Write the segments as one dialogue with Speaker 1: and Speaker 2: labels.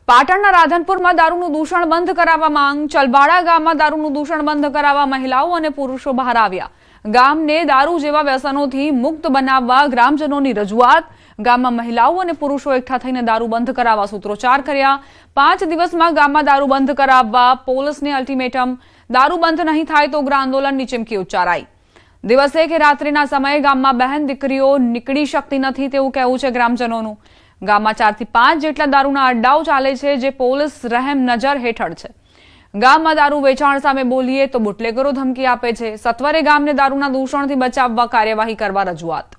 Speaker 1: પાટણના રાધનપુરમાં દારૂનું દૂષણ બંધ કરાવવા માંગ। ચલબાડા ગામમાં દારૂનું દૂષણ બંધ કરાવવા મહિલાઓ અને પુરુષો બહાર આવ્યા। ગામને દારૂ જેવા વ્યસનોથી મુક્ત બનાવવા ગ્રામજનોની રજૂઆત। ગામમાં મહિલાઓ અને પુરુષો એકઠા થઈને દારૂ બંધ કરાવવા સૂત્રોચ્ચાર કર્યા। 5 દિવસમાં ગામમાં દારૂ બંધ કરાવવા પોલીસને અલ્ટિમેટમ। દારૂ બંધ નહીં થાય તો ઉગ્ર આંદોલનની ચીમકી ઉચ્ચારાઈ। દિવસે કે રાત્રિના સમયે ગામમાં બહેન દીકરીઓ નીકળી શકતી નથી તેવું કહેવું છે ગ્રામજનોનું। ગામમાં 4 થી 5 જેટલા દારૂના અડ્ડાઓ ચાલે છે જે પોલીસ રહેમ નજર હેઠળ છે। ગામમાં દારૂ વેચાણ સામે બોલીએ તો બુટલેગરો ધમકી આપે છે। સત્વરે ગામને દારૂના દૂષણથી બચાવવા કાર્યવાહી કરવા રજૂઆત।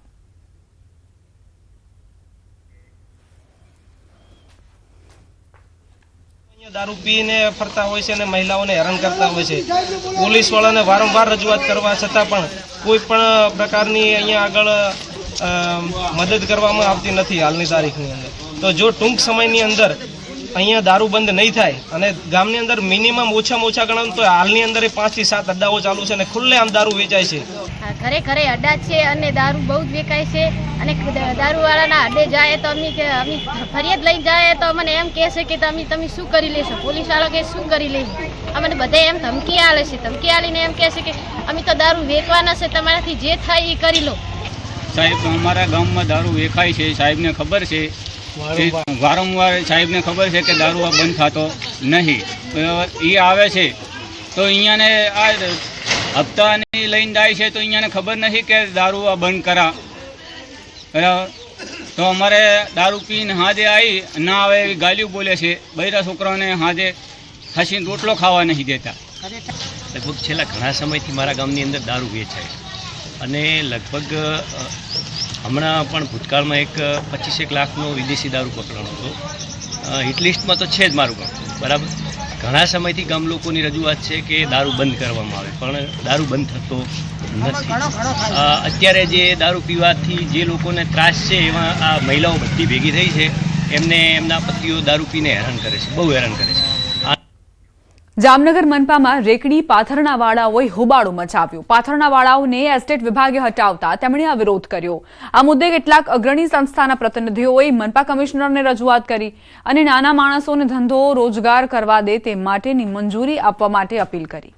Speaker 2: दारू पीने फरता होय छे ने महिलाओने हैरान करता होय छे। पोलीस वाळाने वारंवार रजूआत करवा छतां पण कोई पण प्रकारनी अहींया आगळ मदद करवामां आवती नथी। हालनी तारीखनी अंदर तो जो टूंक समयनी अंदर अहींया दारू बंध नहीं थाय अने गामनी अंदर मिनिमम ओछामां ओछा गणो तो हालनी अंदर 5 થી 7 अड्डाओ चालू छे ने खुल्लेआम दारू वेचाय छे।
Speaker 3: घरे घरे अड्डा छे अने दारू बहुत वेचाय छे अने दारूवाळाना अड्डे जाए तो अमी फरियाद लई जाए तो अमने एम कहे छे के તમે શું કરી લેશો। પોલીસવાળા કે શું કરી લેશે। અમને બધે એમ ધમકી આલે છે। ધમકી આલીને એમ કહે છે કે અમે તો દારૂ વેચવાના છે, તમારાથી જે થાય એ કરી લો।
Speaker 4: સાહેબ અમારા ગામમાં દારૂ વેચાય છે, સાહેબને ખબર છે, વારંવાર સાહેબને ખબર છે કે દારૂ બંધ થતો નહીં। એ આવે છે તો અહીંયાને આ હપ્તાની લઈને જાય છે તો અહીંયાને ખબર નથી કે દારૂ બંધ કરા। તો અમારે દારૂ પીને હાજે આવી ના આવે એવી ગાલીઓ બોલે છે। બૈરા છોકરાઓને હાજે ખસીને રોટલો ખાવા નહીં દેતા।
Speaker 5: લગભગ છેલ્લા ઘણા સમયથી મારા ગામની અંદર દારૂ વેચાય અને લગભગ હમણાં પણ ભૂતકાળમાં એક 25 લાખનો વિદેશી દારૂ પકડાણો હતો। હિટલિસ્ટમાં તો છે જ મારું ગામ, બરાબર। ઘણા સમયથી ગામ લોકોની રજૂઆત છે કે દારૂ બંધ કરવામાં આવે પણ દારૂ બંધ થતો નથી। અત્યારે જે દારૂ પીવાથી જે લોકોને ત્રાસ છે એમાં આ મહિલાઓ બધી ભેગી થઈ છે, એમને એમના પતિઓ દારૂ પીને હેરાન કરે છે, બહુ હેરાન કરે છે।
Speaker 1: જામનગર મનપામાં રેકડી પાથરના વાળાઓએ હોબાળો મચાવ્યો। પાથરના વાળાઓને એસ્ટેટ વિભાગે હટાવતા તેમણે આ વિરોધ કર્યો। આ મુદ્દે કેટલાક અગ્રણી સંસ્થાના પ્રતિનિધિઓએ મનપા કમિશનરને રજૂઆત કરી અને નાના માણસોને ધંધો રોજગાર કરવા દે તે માટેની મંજૂરી આપવા માટે અપીલ કરી।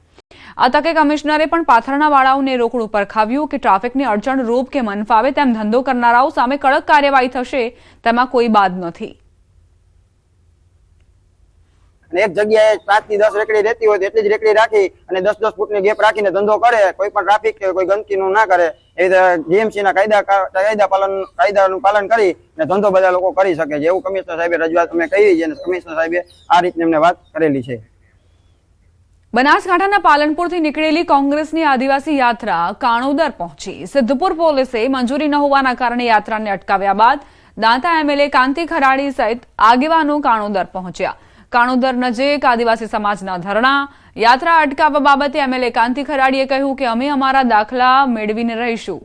Speaker 1: આ તકે કમિશનરે પણ પાથરના વાળાઓને રોકડું પરખાવ્યું કે ટ્રાફિકની અડચણ રૂપ કે મન ફાવે તેમ ધંધો કરનારાઓ સામે કડક કાર્યવાહી થશે તેમાં કોઈ બાદ નથી।
Speaker 6: एक जगह 5 થી 10 रेकड़ी रहती हो तो एटली ज रेकड़ी राखी અને 10-10 फूटनी गेप राखीने धंधो करे। कोई पण ट्राफिक के कोई गंदकीનું ना करे। એ જીએમસી ના કાયદાનું પાલન કરી અને ધંધો બધા લોકો કરી શકે છે એવું કમિશનર સાહેબે રજૂઆત અમે કરી છે અને કમિશનર સાહેબે આ રીતની અમને વાત કરેલી છે।
Speaker 1: બનાસકાંઠાના પાલનપુરથી નીકળેલી કોંગ્રેસની આદિવાસી યાત્રા કાણોદર પહોંચી। સિદ્ધપુર પોલીસે મંજૂરી ન હોવાના કારણે યાત્રાને અટકાવ્યા બાદ દાંતા એમએલએ કાંતિ ખરાડી સહિત આગેવાનો કાણોદર પહોંચ્યા। કાણોદર નજીક આદિવાસી સમાજના ધરણા યાત્રા અટકાવવા બાબતે એમએલએ કાંતિ ખરાડીએ કહ્યું કે અમે અમારા દાખલા મેળવીને રહીશું।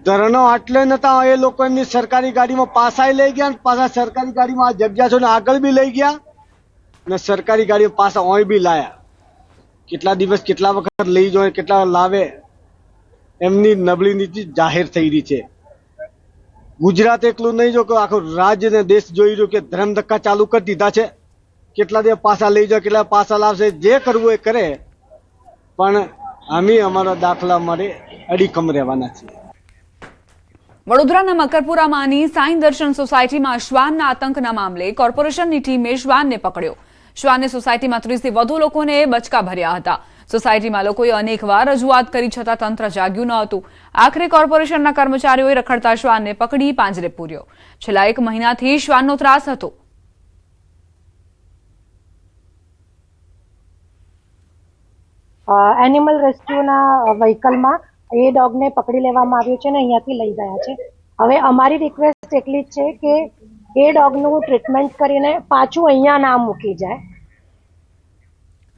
Speaker 7: ધરણો આટલે નતા એ લોકો એમની સરકારી ગાડીમાં પાછા લઈ ગયા અને પાછા સરકારી ગાડીમાં આ જગ્યા છે ને આગળ બી લઈ ગયા ને સરકારી ગાડીઓ પાછા ઓય બી લાયા। કેટલા દિવસ કેટલા વખત લઈ જાય કેટલા લાવે એમની નબળી નીતિ જાહેર થઈ રહી છે। गुजरात एकलू नहीं जो आखो राज्य ने देश जोई रह्यो के धर्म धक्का चालू कर दीधा छे। केटला दे पासा लई जाओ केटला पासा लावशे जे करवुं ए करे पण अमी अमारा दाखला मारे अडीकम रहेवाना छे।
Speaker 1: વડોદરાના મકરપુરામાંની સાંઈ દર્શન સોસાયટીમાં શ્વાનના આતંકના મામલે કોર્પોરેશનની ટીમે શ્વાનને પકડ્યો। શ્વાને સોસાયટીમાં 30 થી વધુ લોકોને બચકા ભર્યા હતા। સોસાયટીમાં લોકોએ અનેકવાર રજૂઆત કરી છતાં તંત્ર જાગ્યું ન હતું। આખરે કોર્પોરેશનના કર્મચારીઓએ રખડતા શ્વાનને પકડી પાંજરે પૂર્યો। છેલ્લા 1 મહિનાથી શ્વાનનો ત્રાસ હતો।
Speaker 8: એનિમલ રેસ્ક્યુના વ્હીકલમાં એ ડોગને પકડી લેવામાં આવ્યો છે ને અહીંયાથી લઈ ગયા છે। હવે અમારી રિક્વેસ્ટ એટલી જ છે કે એ ડોગનું ટ્રીટમેન્ટ કરીને પાછું અહીંયા ના મૂકી જાય।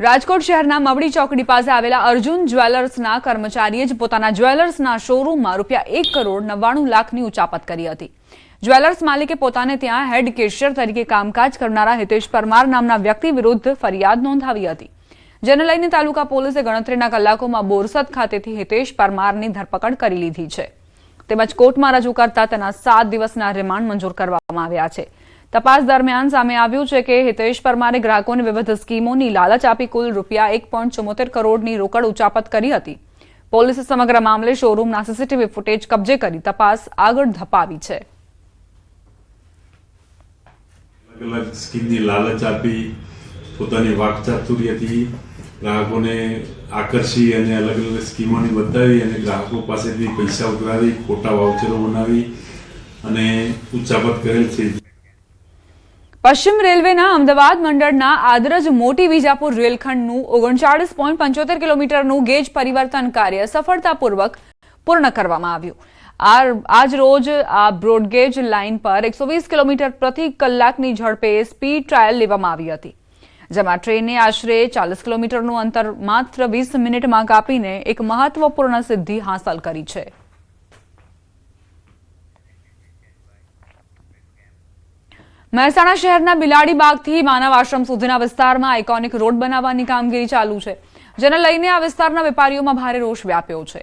Speaker 1: રાજકોટ શહેરના મવડી ચોકડી પાસે આવેલા અર્જુન જ્વેલર્સના કર્મચારીએ જ પોતાના જ્વેલર્સના શોરૂમમાં ₹1,99,00,000ની ઉચાપત કરી હતી। જ્વેલર્સ માલિકે પોતાને ત્યાં હેડ કેશિયર તરીકે કામકાજ કરનારા હિતેશ પરમાર નામના વ્યક્તિ વિરુદ્ધ ફરિયાદ નોંધાવી હતી। જેને લઈને તાલુકા પોલીસે ગણતરીના કલાકોમાં બોરસદ ખાતેથી હિતેશ પરમારની ધરપકડ કરી લીધી છે। તેમજ કોર્ટમાં રજૂ કરતા તેના 7 દિવસના રિમાન્ડ મંજૂર કરવામાં આવ્યા છે. તપાસ દરમિયાન સામે આવ્યું છે કે હિતેશ પરમારે ગ્રાહકોને વિવિધ સ્કીમોની લાલચ આપી કુલ ₹1.74 કરોડની રોકડ ઉચાપત કરી હતી. પોલીસે સમગ્ર મામલે શોરૂમના સીસીટીવી ફૂટેજ કબજે કરી તપાસ આગળ ધપાવી છે.
Speaker 9: અલગ અલગ સ્કીમની લાલચ આપી પોતાની વાકચાતુર્યથી ગ્રાહકોને આકર્ષી અને અલગ અલગ સ્કીમોની બતાવી અને ગ્રાહકો પાસેથી પૈસા ઉઘરાવી ખોટા વાઉચરો બનાવી અને ઉચાપત કરેલ છે.
Speaker 1: પશ્ચિમ રેલવેના અમદાવાદ મંડળના આદરજ મોટી વિજાપુર રેલખંડનું 39.75 કિલોમીટરનું ગેજ પરિવર્તન કાર્ય સફળતાપૂર્વક પૂર્ણ કરવામાં આવ્યું. આજ રોજ આ બ્રોડગેજ લાઇન પર 120 કિલોમીટર પ્રતિ કલાકની ઝડપે સ્પીડ ટ્રાયલ લેવામાં આવી હતી, જેમાં ટ્રેને આશરે 40 કિલોમીટરનું અંતર માત્ર 20 મિનિટમાં કાપીને એક મહત્વપૂર્ણ સિદ્ધિ હાંસલ કરી છે. મહેસાણા શહેરના બિલાડીબાગથી માનવ આશ્રમ સુધીના વિસ્તારમાં આઇકોનિક રોડ બનાવવાની કામગીરી ચાલુ છે, જેને લઈને આ વિસ્તારના વેપારીઓમાં ભારે રોષ વ્યાપ્યો છે.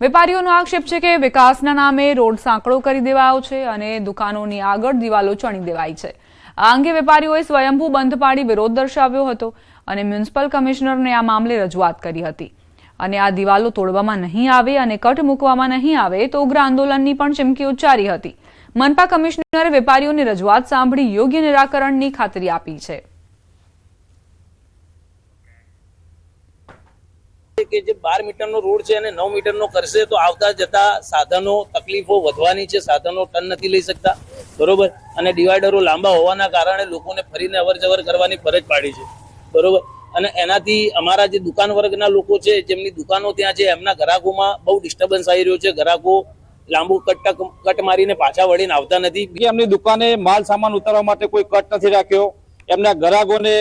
Speaker 1: વેપારીઓનો આક્ષેપ છે કે વિકાસના નામે રોડ સાંકડો કરી દેવાયો છે અને દુકાનોની આગળ દિવાલો ચણી દેવાઈ છે. આ અંગે વેપારીઓએ સ્વયંભૂ બંધ પાડી વિરોધ દર્શાવ્યો હતો અને મ્યુનિસિપલ કમિશનરને આ મામલે રજૂઆત કરી હતી અને આ દિવાલો તોડવામાં નહીં આવે અને કટ મૂકવામાં નહીં આવે તો ઉગ્ર આંદોલનની પણ ચીમકી ઉચ્ચારી હતી. મનપા કમિશનરે વેપારીઓની રજૂઆત સાંભળી યોગ્ય નિરાકરણની ખાતરી આપી છે.
Speaker 10: કે જે 12 મીટરનો રોડ છે અને 9 મીટરનો કરશે તો આવતા જતા સાધનો તકલીફો વધવાની છે. સાધનો ટર્ન નથી લઈ શકતા, બરોબર, અને ડિવાઈડરો લાંબા હોવાના કારણે લોકોને ફરીને અવર જવર કરવાની ફરજ પાડી છે, બરોબર. અને એનાથી અમારા જે દુકાન વર્ગના લોકો છે જેમની દુકાનો ત્યાં છે એમના ગ્રાહકોમાં બહુ ડિસ્ટર્બન્સ આવી રહ્યો છે. ગ્રાહકો લાંબુ કટ મારીને પાછા વળીને આવતા નથી.
Speaker 11: એમની દુકાને માલ સામાન ઉતારવા માટે કોઈ કટ નથી રાખ્યો. એમના ગ્રાહકોને